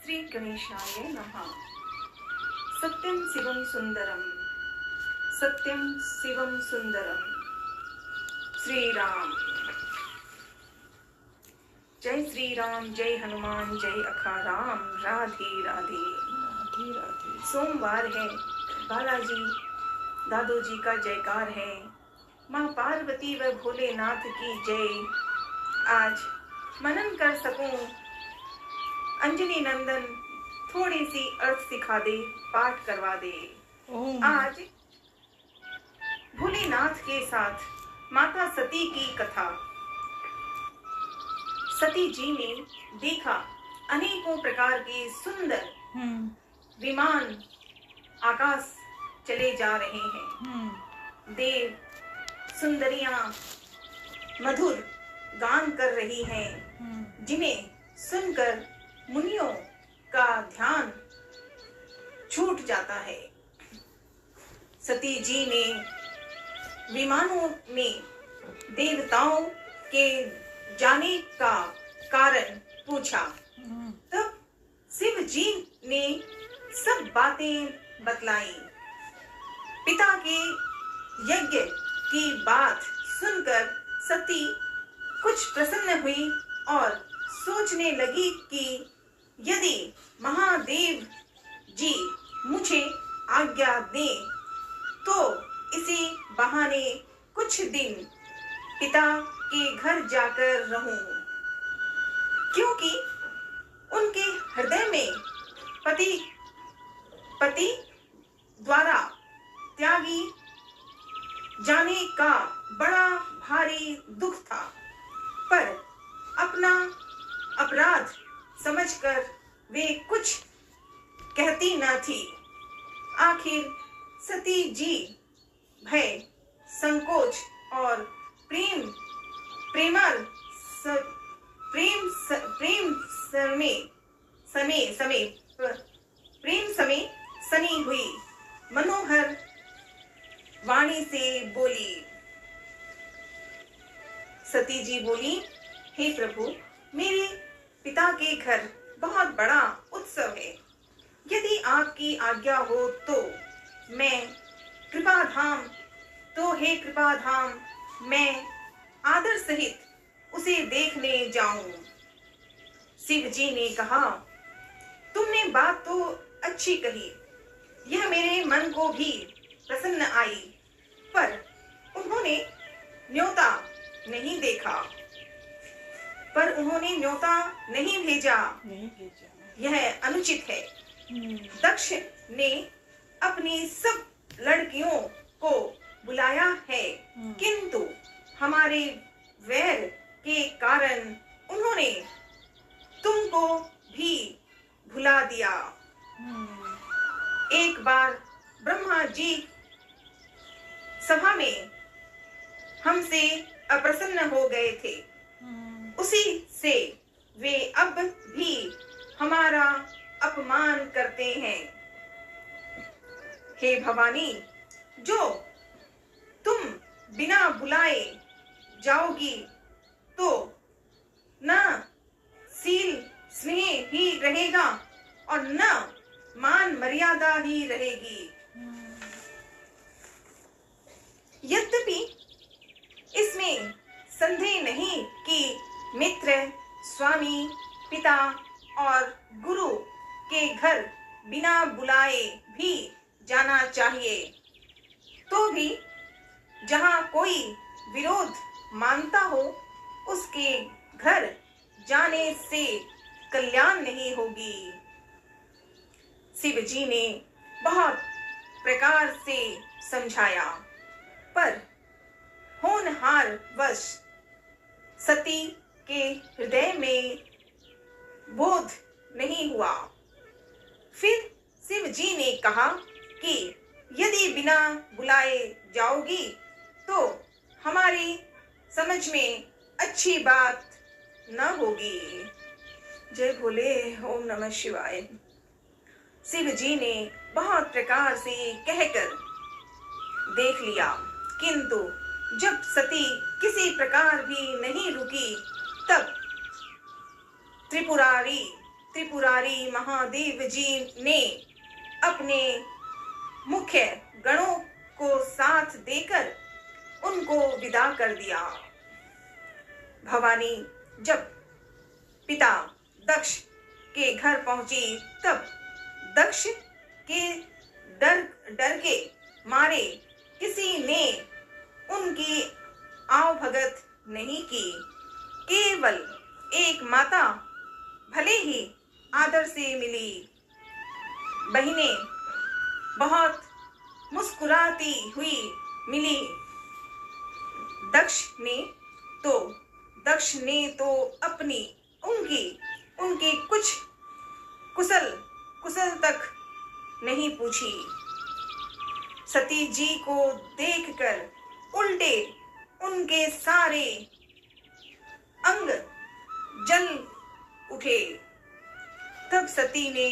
श्री गणेशाय नमः। सत्यं शिवं सुंदरम, सत्यं शिवं सुंदरम। श्री राम। जय श्री राम, जय हनुमान, जय अखाराम। राधे राधे राधे राधे। सोमवार है, बालाजी दादू जी का जयकार है। माँ पार्वती व भोलेनाथ की जय। आज मनन कर सकूं, अंजनी नंदन थोड़ी सी अर्थ सिखा दे, पाठ करवा दे। आज भोलेनाथ के साथ माता सती की कथा। सती जी ने देखा अनेकों प्रकार के सुंदर विमान आकाश चले जा रहे हैं। देव सुंदरियां मधुर गान कर रही हैं, जिन्हें सुनकर मुनियों का ध्यान छूट जाता है। सती जी ने विमानों में देवताओं के जाने का कारण पूछा। तब शिव जी ने सब बातें बतलाई। पिता के यज्ञ की बात सुनकर सती कुछ प्रसन्न हुई और सोचने लगी कि यदि महादेव जी मुझे आज्ञा दें तो इसी बहाने कुछ दिन पिता के घर जाकर रहूं, क्योंकि उनके हृदय में पति द्वारा त्यागी जाने का बड़ा भारी दुख था, पर अपना अपराध समझकर वे कुछ कहती न थी। आखिर सती जी भय, संकोच और प्रेम समय सनी हुई मनोहर वाणी से बोली। सती जी बोली, हे प्रभु, मेरे पिता के घर बहुत बड़ा उत्सव है। यदि आपकी आज्ञा हो तो मैं कृपाधाम मैं आदर सहित उसे देखने जाऊं। शिव जी ने कहा, तुमने बात तो अच्छी कही, यह मेरे मन को भी प्रसन्न आई, पर उन्होंने न्योता नहीं भेजा। यह अनुचित है। दक्ष ने अपनी सब लड़कियों को बुलाया है, किंतु हमारे वैर के कारण उन्होंने तुमको भी भुला दिया। एक बार ब्रह्मा जी सभा में हमसे अप्रसन्न हो गए थे, उसी से वे अब भी हमारा अपमान करते हैं। हे भवानी, जो तुम बिना बुलाए जाओगी तो न शील स्नेह ही रहेगा और न मान मर्यादा ही रहेगी। यद्यपि इसमें संदेह नहीं कि मित्र, स्वामी, पिता और गुरु के घर बिना बुलाए भी जाना चाहिए, तो भी जहाँ कोई विरोध मानता हो उसके घर जाने से कल्याण नहीं होगी। शिव जी ने बहुत प्रकार से समझाया, पर होनहार वश सती के हृदय में बोध नहीं हुआ। फिर शिव जी ने कहा कि यदि बिना बुलाए जाओगी तो हमारी समझ में अच्छी बात न होगी। जय भोले, ओम नमः शिवाय। शिव जी ने बहुत प्रकार से कहकर देख लिया, किंतु जब सती किसी प्रकार भी नहीं रुकी, तब त्रिपुरारी त्रिपुरारी महादेव जी ने अपने मुख्य गणों को साथ देकर उनको विदा कर दिया। भवानी जब पिता दक्ष के घर पहुंची तब दक्ष के डर के मारे किसी ने उनकी आवभगत नहीं की। केवल एक माता भले ही आदर से मिली। बहनें बहुत मुस्कुराती हुई मिली। दक्ष ने तो अपनी उनके कुछ कुशल तक नहीं पूछी। सती जी को देखकर उल्टे उनके सारे अंग जल उठे। तब सती ने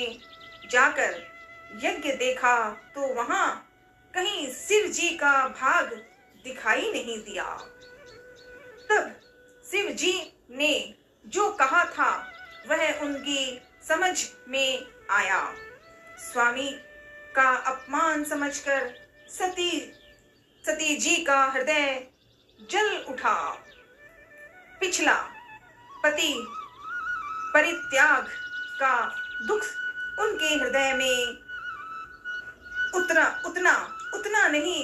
जाकर यज्ञ देखा तो वहां कहीं शिव जी का भाग दिखाई नहीं दिया। तब शिव जी ने जो कहा था वह उनकी समझ में आया। स्वामी का अपमान समझकर सती जी का हृदय जल उठा। पिछला पति परित्याग का दुख उनके हृदय में उतना नहीं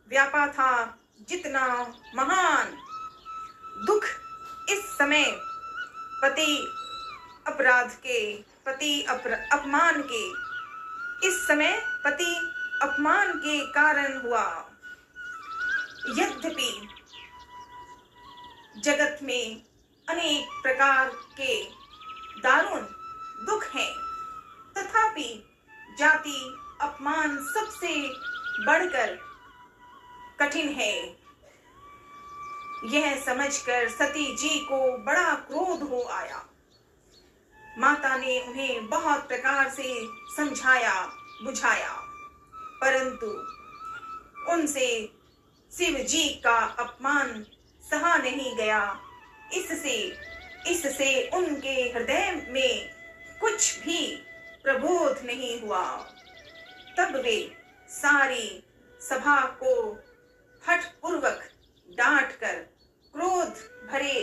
व्यापा था जितना महान दुख इस समय पति अपमान के कारण हुआ। यद्यपि जगत में अनेक प्रकार के दारुण दुख हैं, तथापि जाति अपमान सबसे बढ़कर कठिन है। यह समझकर सती जी को बड़ा क्रोध हो आया। माता ने उन्हें बहुत प्रकार से समझाया बुझाया, परंतु उनसे शिव जी का अपमान सहा नहीं गया। इससे उनके हृदय में कुछ भी प्रबोध नहीं हुआ। तब वे सारी सभा को हठपूर्वक डांटकर क्रोध भरे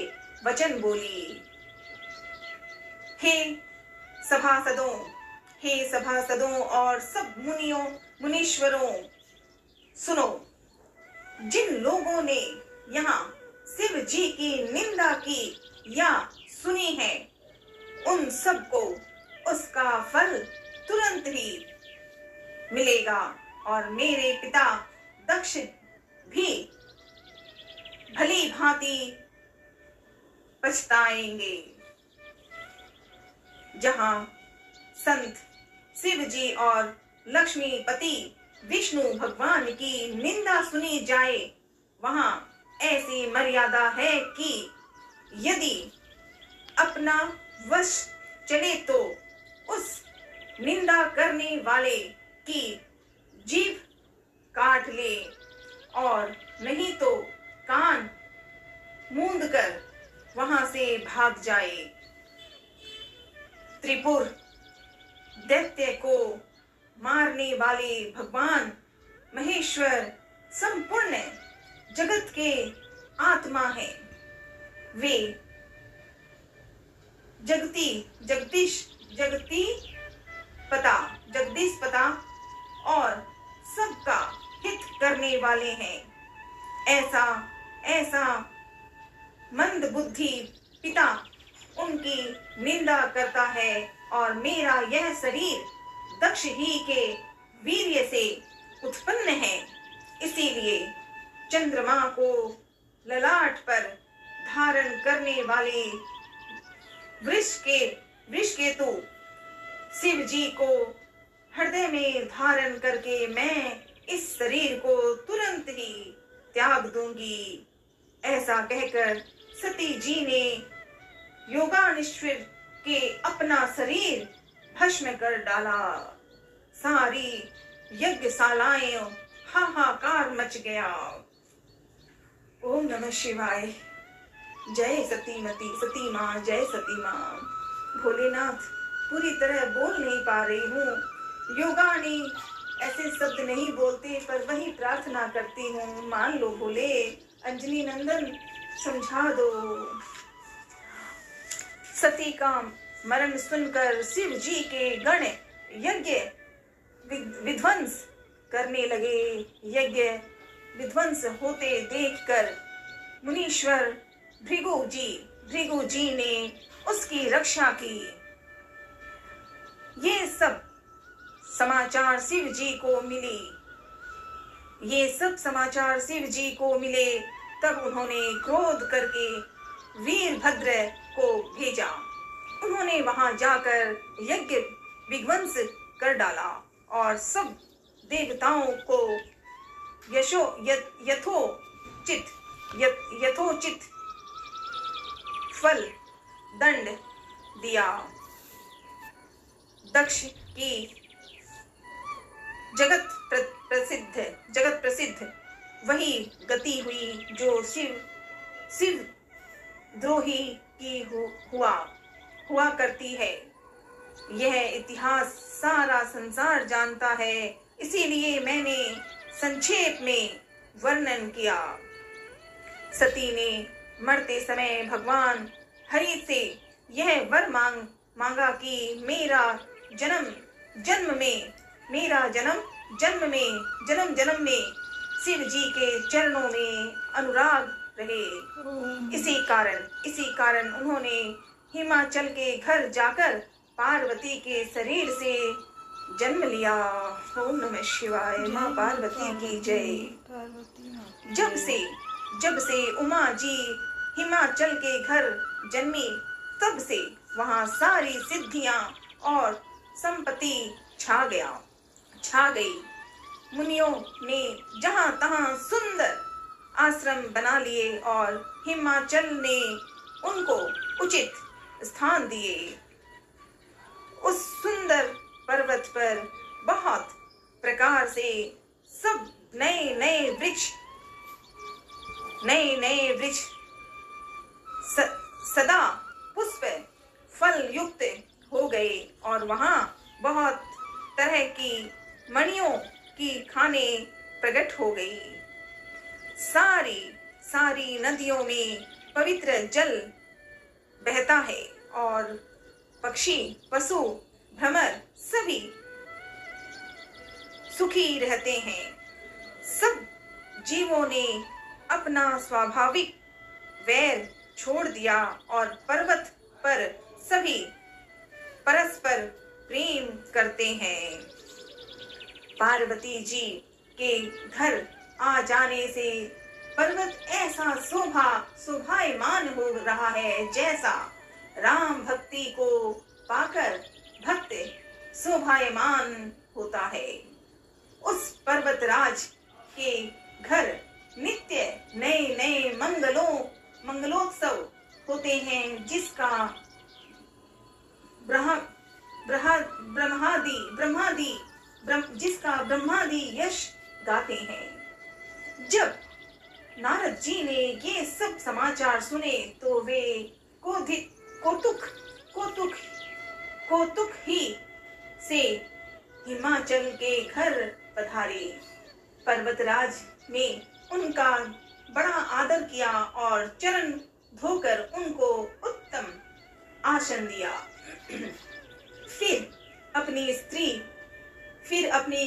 वचन बोली। हे सभासदों और सब मुनीश्वरों, सुनो। जिन लोगों ने यहाँ शिव जी की निंदा की या सुनी है, उन सबको उसका फल तुरंत ही मिलेगा और मेरे पिता दक्ष भी भली भांति पछताएंगे। जहां संत शिव जी और लक्ष्मीपति विष्णु भगवान की निंदा सुनी जाए, वहां ऐसी मर्यादा है कि यदि अपना वश चले तो उस निंदा करने वाले की जीभ काट ले और नहीं तो कान मूंद कर वहां से भाग जाए। त्रिपुर दैत्य को मारने वाले भगवान महेश्वर संपूर्ण जगत के आत्मा है। वे जगदीश पता और सबका हित करने वाले हैं। ऐसा मंद बुद्धि पिता उनकी निंदा करता है और मेरा यह शरीर दक्ष ही के वीर्य से उत्पन्न है। इसीलिए चंद्रमा को ललाट पर धारण करने वाले वृषकेतु शिव जी को हृदय में धारण करके मैं इस शरीर को तुरंत ही त्याग दूंगी। ऐसा कहकर सती जी ने योगानिश्वर के अपना शरीर भस्म कर डाला। सारी यज्ञशालाएं हाहाकार मच गया। ओम नमः शिवाय। जय सती माँ, जय सती माँ। भोलेनाथ पूरी तरह बोल नहीं पा रही हूँ। योगानी ऐसे शब्द नहीं बोलते, पर वही प्रार्थना करती हूँ। मान लो भोले, अंजनी नंदन समझा दो। सती का मरण सुनकर शिव जी के गण यज्ञ विध्वंस करने लगे। यज्ञ विध्वंस होते देखकर मुनीश्वर भृगु जी ने उसकी रक्षा की। ये सब समाचार शिव जी को मिली। ये सब समाचार शिव जी को मिले। तब उन्होंने क्रोध करके वीरभद्र को भेजा। उन्होंने वहां जाकर यज्ञ विध्वंस कर डाला और सब देवताओं को यथोचित फल दंड दिया। दक्ष की जगत प्रसिद्ध वही गति हुई जो शिव द्रोही की हुआ करती है। यह इतिहास सारा संसार जानता है, इसीलिए मैंने संक्षेप में वर्णन किया। सती ने मरते समय भगवान हरि से यह वर मांगा कि मेरा जन्म जन्म में शिव जी के चरणों में अनुराग रहे। इसी कारण उन्होंने हिमाचल के घर जाकर पार्वती के शरीर से जन्म लिया। ओम नमः शिवाय। माँ पार्वती की जय। जब से उमा जी हिमाचल के घर जन्मी, तब से वहाँ सारी सिद्धियां और संपत्ति छा गई। मुनियों ने जहाँ तहाँ सुंदर आश्रम बना लिए और हिमाचल ने उनको उचित स्थान दिए। उस सुंदर पर्वत पर बहुत प्रकार से सब नए वृक्ष सदा पुष्प फल युक्त हो गए और वहाँ बहुत तरह की मणियों की खानें प्रकट हो गई। सारी नदियों में पवित्र जल बहता है और पक्षी पशु भ्रमर सभी सुखी रहते हैं। सब जीवों ने अपना स्वाभाविक वैर छोड़ दिया और पर्वत पर सभी परस्पर प्रेम करते हैं। पार्वती जी के घर आ जाने से पर्वत ऐसा शोभायमान हो रहा है, जैसा राम भक्ति को पाकर भक्त शोभायमान होता है। उस पर्वतराज के घर नित्य नए मंगलोत्सव होते हैं, जिसका ब्रह्मादि यश गाते हैं। जब नारद जी ने ये सब समाचार सुने तो वे कौतुक ही से हिमाचल के घर पधारे। पर्वतराज ने उनका बड़ा आदर किया और चरण धोकर उनको उत्तम आसन दिया। फिर अपनी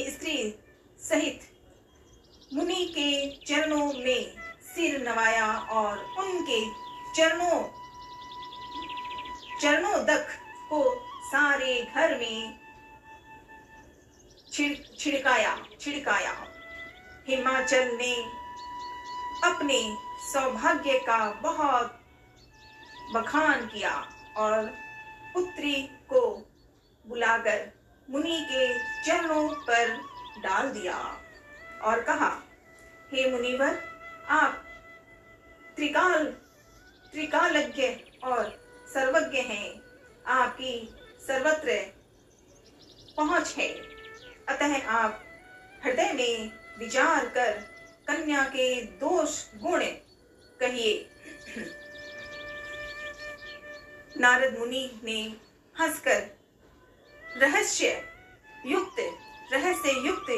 स्त्री सहित मुनि के चरणों में सिर नवाया और उनके चरणों दक को सारे घर में छिड़काया। हिमाचल ने अपने सौभाग्य का बहुत बखान किया और पुत्री को बुलाकर मुनि के चरणों पर डाल दिया और कहा, हे मुनिवर, आप त्रिकालज्ञ और सर्वज्ञ हैं। आपकी सर्वत्र पहुंच है, अतः आप हृदय में विचार कर कन्या के दोष गुण कहिए। नारद मुनि ने हंसकर रहस्य युक्त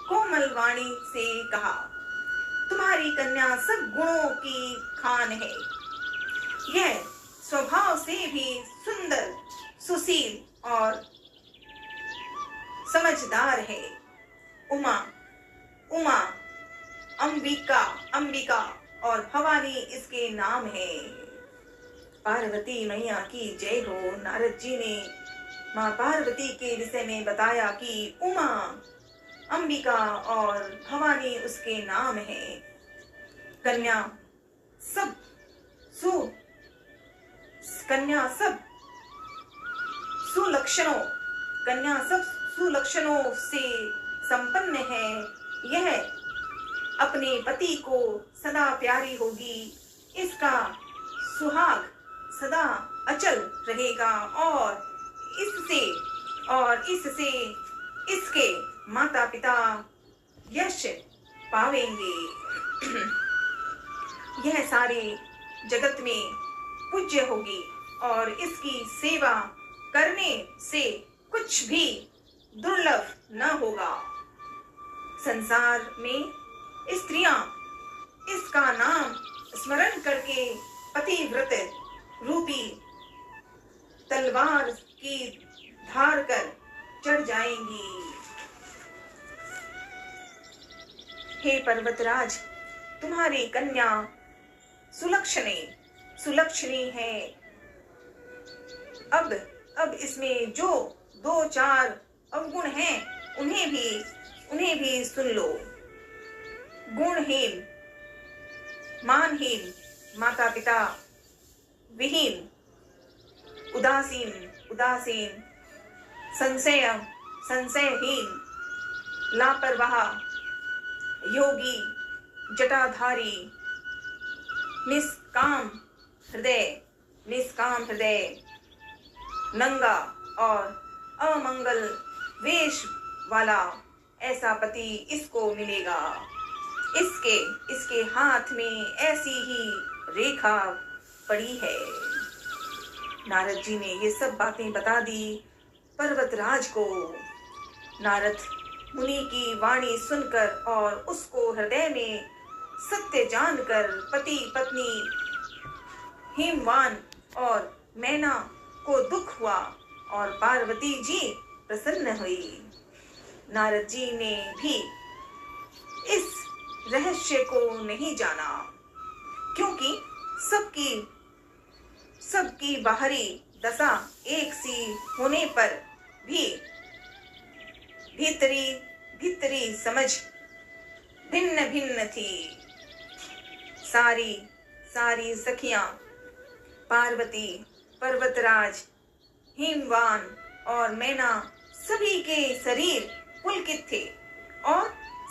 कोमल वाणी से कहा, तुम्हारी कन्या सब गुणों की खान है। यह स्वभाव से भी सुंदर, सुशील और समझदार है। उमा, अंबिका और भवानी इसके नाम है। पार्वती मैया की जय हो। नारद जी ने माँ पार्वती के विषय में बताया कि उमा, अंबिका और भवानी उसके नाम है। कन्या सब सुलक्षणों से संपन्न है। यह अपने पति को सदा प्यारी होगी। इसका सुहाग सदा अचल रहेगा और इससे इसके माता पिता यश पावेंगे। यह सारे जगत में पूज्य होगी और इसकी सेवा करने से कुछ भी दुर्लभ न होगा। संसार में स्त्रियां इसका नाम स्मरण करके पतिव्रत रूपी तलवार की धार कर चढ़ जाएंगी। हे पर्वतराज, तुम्हारी कन्या सुलक्षणी है। अब इसमें जो 2-4 अवगुण हैं उन्हें भी सुन लो। गुणहीन, मानहीन, माता पिता विहीन, उदासीन, संशयहीन, लापरवाह, योगी, जटाधारी, निष्काम हृदय, नंगा और अमंगल वेश वाला ऐसा पति इसको मिलेगा। इसके हाथ में ऐसी ही रेखा पड़ी है। नारद जी ने ये सब बातें बता दी पर्वतराज को। नारद मुनि की वाणी सुनकर और उसको हृदय में सत्य जानकर पति पत्नी हिमवान और मैना को दुख हुआ और पार्वती जी प्रसन्न हुई। नारद जी ने भी इस रहस्य को नहीं जाना, क्योंकि सबकी बाहरी दशा एक सी होने पर भी भीतरी समझ भिन्न भिन्न थी। सारी सखियां पार्वती, पर्वतराज, हिमवान और मैना सभी के शरीर पुलकित थे और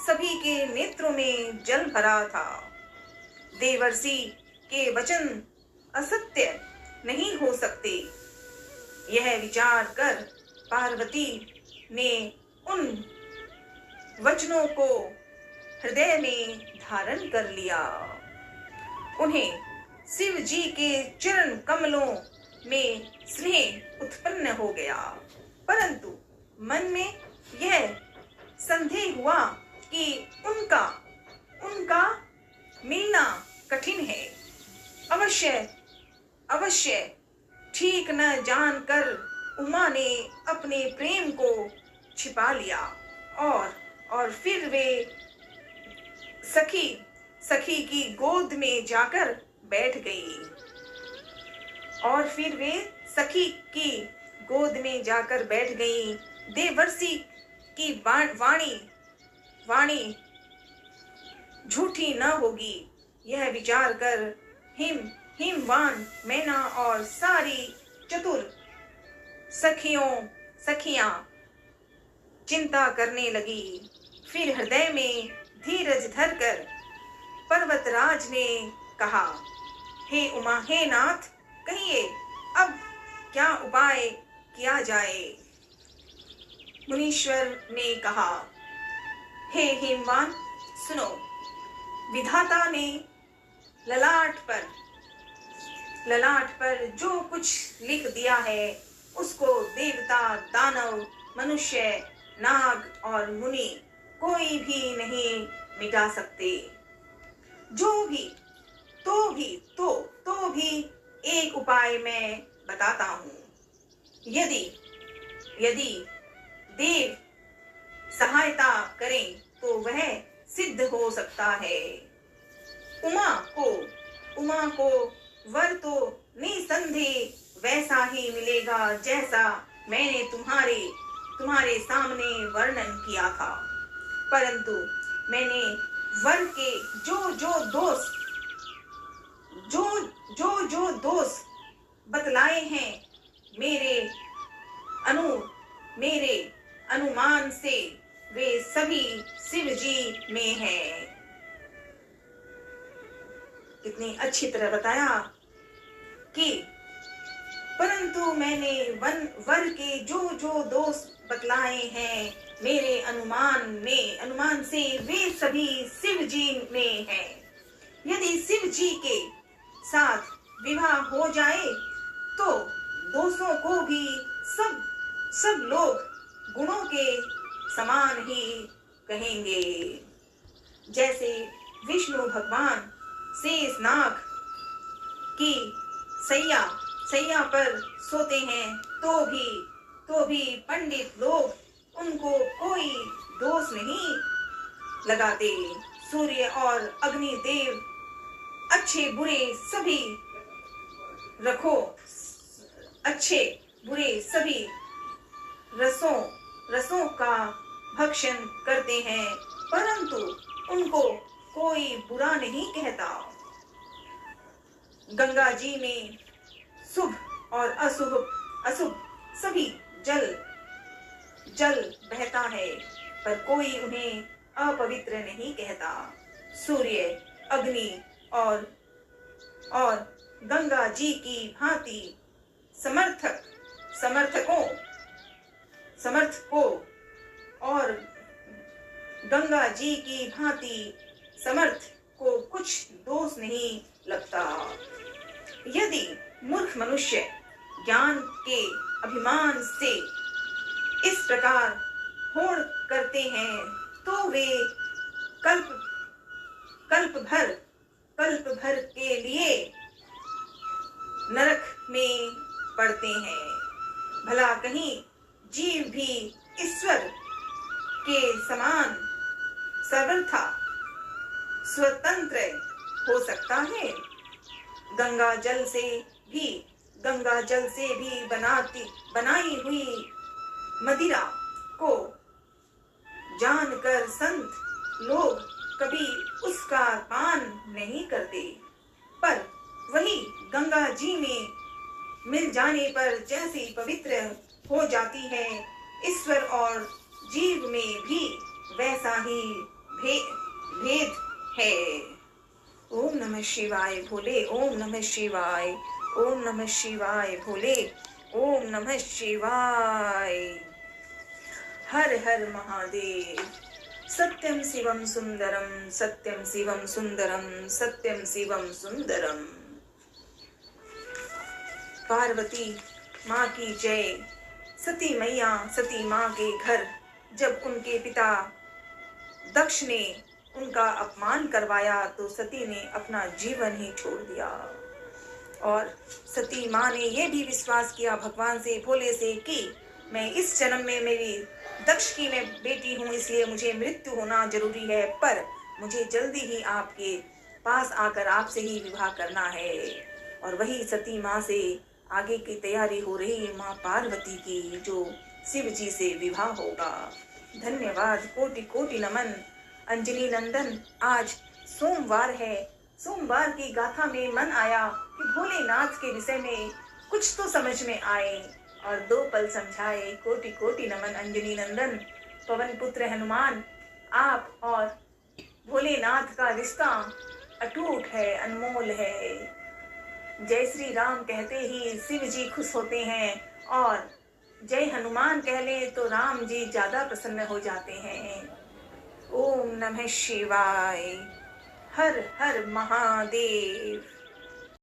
सभी के नेत्रों में जल भरा था। देवर्षि के वचन असत्य नहीं हो सकते, यह विचार कर पार्वती ने उन वचनों को हृदय में धारण कर लिया। उन्हें शिव जी के चरण कमलों में स्नेह उत्पन्न हो गया, परंतु मन में यह संदेह हुआ कि उनका मिलना कठिन है। अवश्य ठीक न जानकर उमा ने अपने प्रेम को छिपा लिया और फिर वे सखी की गोद में जाकर बैठ गई। देवर्षि की वाणी झूठी न होगी, यह विचार कर हिमवान, मैना और सारी चतुर सखियां चिंता करने लगी। फिर हृदय में धीरज धरकर पर्वतराज ने कहा, हे उमा, हे नाथ, कहिए अब क्या उपाय किया जाए। मुनीश्वर ने कहा, हे हिमवान, सुनो, विधाता ने ललाट पर जो कुछ लिख दिया है उसको देवता, दानव, मनुष्य, नाग और मुनि कोई भी नहीं मिटा सकते। जो भी तो भी एक उपाय मैं बताता हूँ। यदि देव सहायता करें तो वह सिद्ध हो सकता है। उमा को वर तो निसंदेह वैसा ही मिलेगा जैसा मैंने तुम्हारे सामने वर्णन किया था, परंतु मैंने वर के जो दोष बतलाए हैं मेरे अनुमान से वे सभी शिव जी में हैं। कितनी अच्छी तरह बताया कि परंतु मैंने वर के जो दोष बतलाए हैं मेरे अनुमान से वे सभी शिव जी में हैं। यदि शिव जी के साथ विवाह हो जाए तो दोषों को भी सब लोग गुणों के समान ही कहेंगे। जैसे विष्णु भगवान शेषनाग की सैया पर सोते हैं तो भी पंडित लोग उनको कोई दोष नहीं लगाते। सूर्य और अग्नि देव अच्छे बुरे सभी रसों का भक्षण करते हैं, परंतु उनको कोई बुरा नहीं कहता। गंगा जी में शुभ और अशुभ सभी जल बहता है, पर कोई उन्हें अपवित्र नहीं कहता। सूर्य, अग्नि और गंगा जी की भांति समर्थकों और गंगा जी की भांति समर्थ को कुछ दोष नहीं लगता। यदि मूर्ख मनुष्य ज्ञान के अभिमान से इस प्रकार होड़ करते हैं तो वे कल्प भर के लिए नरक में पड़ते हैं। भला कहीं जीव भी ईश्वर के समान सर्वथा स्वतंत्र हो सकता है? गंगा जल से भी बनाई हुई मदिरा को जानकर संत लोग कभी उसका पान नहीं करते, पर वही गंगा जी में मिल जाने पर जैसी पवित्र हो जाती है, ईश्वर और जीव में भी वैसा ही भेद है। ओम नमः शिवाय भोले, ओम नमः शिवाय, ओम नमः शिवाय भोले, ओम नमः शिवाय। हर हर महादेव। सत्यम शिवम सुंदरम, सत्यम शिवम सुंदरम, सत्यम शिवम सुंदरम। पार्वती माँ की जय। सती मैया, सती माँ के घर जब उनके पिता दक्ष ने उनका अपमान करवाया तो सती ने अपना जीवन ही छोड़ दिया। और सती माँ ने यह भी विश्वास किया भगवान से, भोले से, कि मैं इस जन्म में मेरी दक्ष की मैं बेटी हूँ, इसलिए मुझे मृत्यु होना जरूरी है, पर मुझे जल्दी ही आपके पास आकर आपसे ही विवाह करना है। और वही सती माँ से आगे की तैयारी हो रही माँ पार्वती की, जो शिव जी से विवाह होगा। धन्यवाद, कोटि कोटि नमन। अंजलि नंदन, आज सोमवार है। सोमवार की गाथा में मन आया कि भोलेनाथ के विषय में कुछ तो समझ में आए और 2 पल समझाए। कोटि कोटि नमन अंजलि नंदन। पवन पुत्र हनुमान, आप और भोलेनाथ का रिश्ता अटूट है, अनमोल है। जय श्री राम कहते ही शिव जी खुश होते हैं, और जय हनुमान कह ले तो राम जी ज्यादा प्रसन्न हो जाते हैं। ओम नमः शिवाय। हर हर महादेव।